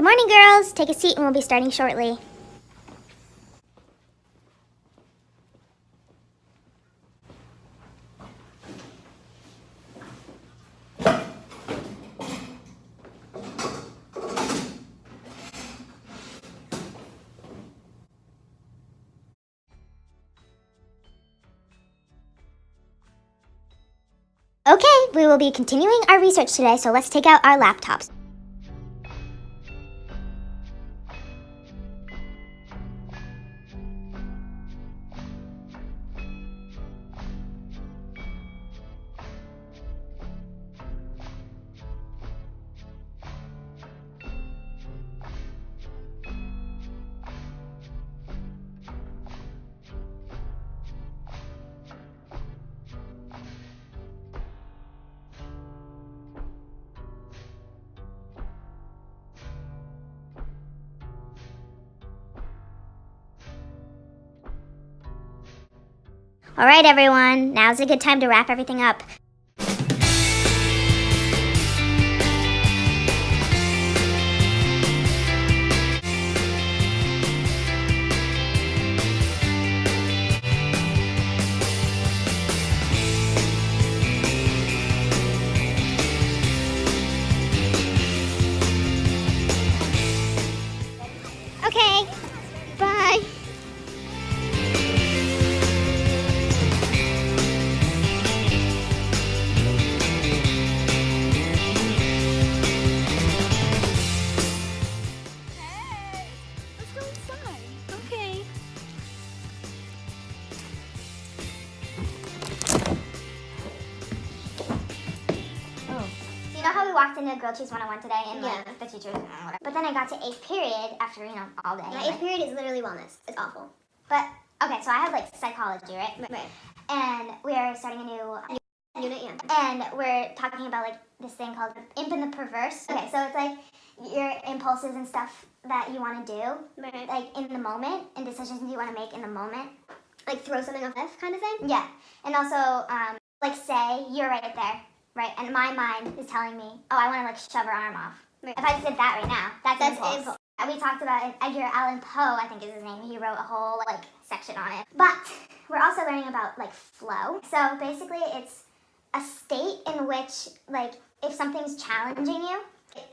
Good morning, girls. Take a seat and we'll be starting shortly. Okay, we will be continuing our research today, so let's take out our laptops. All right, everyone, now's a good time to wrap everything up. Okay, bye. You know how we walked into Girl Choose 101 today and like, the teachers and whatever. But then I got to 8th period after, all day. My 8th period is literally wellness. It's awful. But, okay, so I have like psychology, right? Right. And we're starting a new unit, yeah. And we're talking about like this thing called Imp and the Perverse. Okay, so it's like your impulses and stuff that you want to do, Right. like in the moment, and decisions you want to make in the moment. Like throw something off cliff kind of thing? Yeah. And also, like say you're right there, right? And my mind is telling me, oh, I want to like shove her arm off. Right. If I just did that right now, that's impulse. impulse. And we talked about it. Edgar Allan Poe, I think is his name. He wrote a whole like section on it. But we're also learning about like flow. So basically, it's a state in which like if something's challenging you.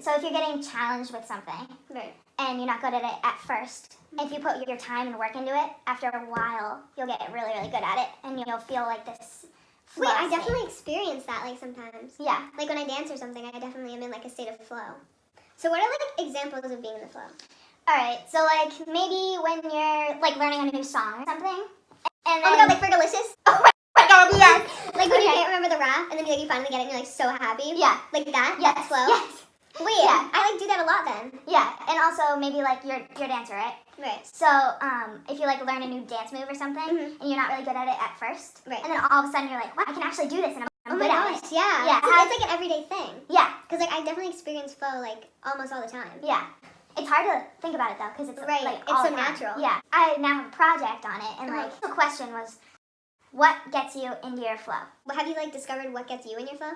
So if you're getting challenged with something, Right. and you're not good at it at first, if you put your time and work into it, after a while, you'll get really, really good at it, and you'll feel like this flow Wait, I state. definitely experience that like sometimes. Yeah. Like when I dance or something, I definitely am in like a state of flow. So what are like examples of being in the flow? All right, so like maybe when you're like learning a new song or something, and then Oh my god, like Fergalicious? oh my god, yes. Like when you can't remember the rap, and then like, you finally get it and you're like so happy? Yeah. Like that? Yes. That's flow? Yes. Wait, Yeah. I like do that a lot then. Yeah, and also maybe like you're a dancer, right? Right. So if you like learn a new dance move or something, Mhm. and you're not really good at it at first, Right. and then all of a sudden you're like, wow, I can actually do this, and I'm Oh good my at gosh, it. yeah. Yeah. It's like an everyday thing. Yeah. Because like I definitely experience flow like almost all the time. Yeah. It's hard to think about it though, because it's Right, like it's all so the time. natural. Yeah. I now have a project on it, and like Uh-huh. the question was, what gets you into your flow? Well, have you like discovered what gets you in your flow?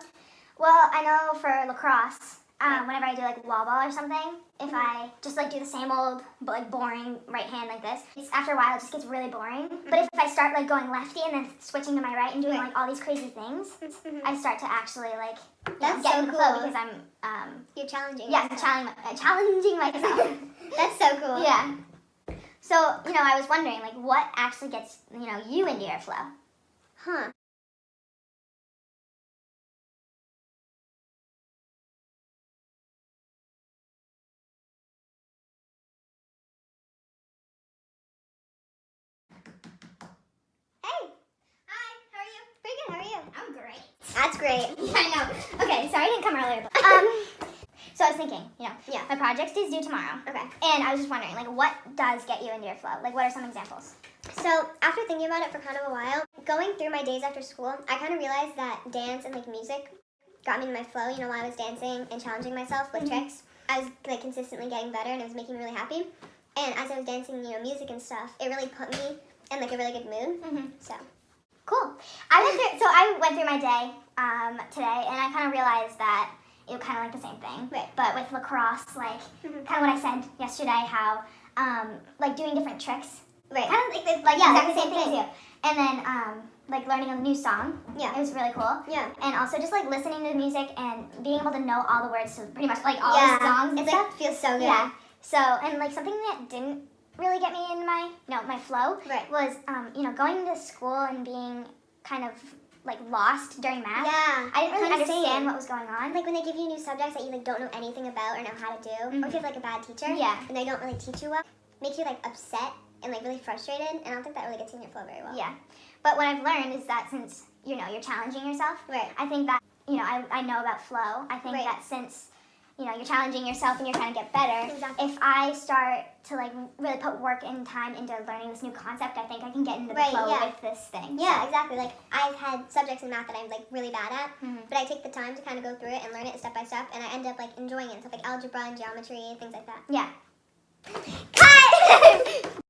Well, I know for lacrosse, Yeah. whenever I do like wall ball or something, if I just like do the same old but like boring right hand like this, after a while it just gets really boring. But if I start like going lefty and then switching to my right and doing Right. like all these crazy things, I start to actually like That's get so in the flow cool. because I'm You're challenging yeah challenging myself. That's so cool. Yeah. So I was wondering like what actually gets you into your flow. Huh. Hey. Hi. How are you? Pretty good. How are you? I'm great. That's great. Yeah, I know. Okay, sorry I didn't come earlier. But, so I was thinking, Yeah. my project is due tomorrow. Okay. And I was just wondering, like, what does get you into your flow? Like, what are some examples? So after thinking about it for kind of a while, going through my days after school, I kind of realized that dance and like music got me in my flow. While I was dancing and challenging myself with tricks, I was like consistently getting better, and it was making me really happy. And as I was dancing, music and stuff, it really put me in like a really good mood. Mm-hmm. So Cool. I went through my day today, and I kind of realized that it kind of like the same thing. Right. But with lacrosse, like kind of what I said yesterday, how like doing different tricks. Right. Kind of like Yeah, exactly the the same same thing as you. And then like learning a new song. Yeah. It was really cool. Yeah. And also just like listening to the music and being able to know all the words to pretty much like all Yeah. the songs and It's stuff. like feels so good. Yeah. So and like something that didn't really get me in my flow Right. was going to school and being kind of like lost during math. Yeah. I didn't really Kinda understand same. what was going on. Like when they give you new subjects that you like don't know anything about or know how to do, or if you have like a bad teacher, Yeah. and they don't really teach you well, makes you like upset and like really frustrated, and I don't think that really gets you in your flow very well. Yeah. But what I've learned is that since you're challenging yourself, Right. I think that I know about flow. I think Right. that since you're challenging yourself and you're trying to get better, Exactly. if I start to like really put work and time into learning this new concept, I think I can get into the Right, flow yeah. with this thing. Yeah, exactly. Like I've had subjects in math that I'm like really bad at, Mhm. but I take the time to kind of go through it and learn it step by step, and I end up like enjoying it. Stuff like algebra and geometry, things like that. Yeah. Cut!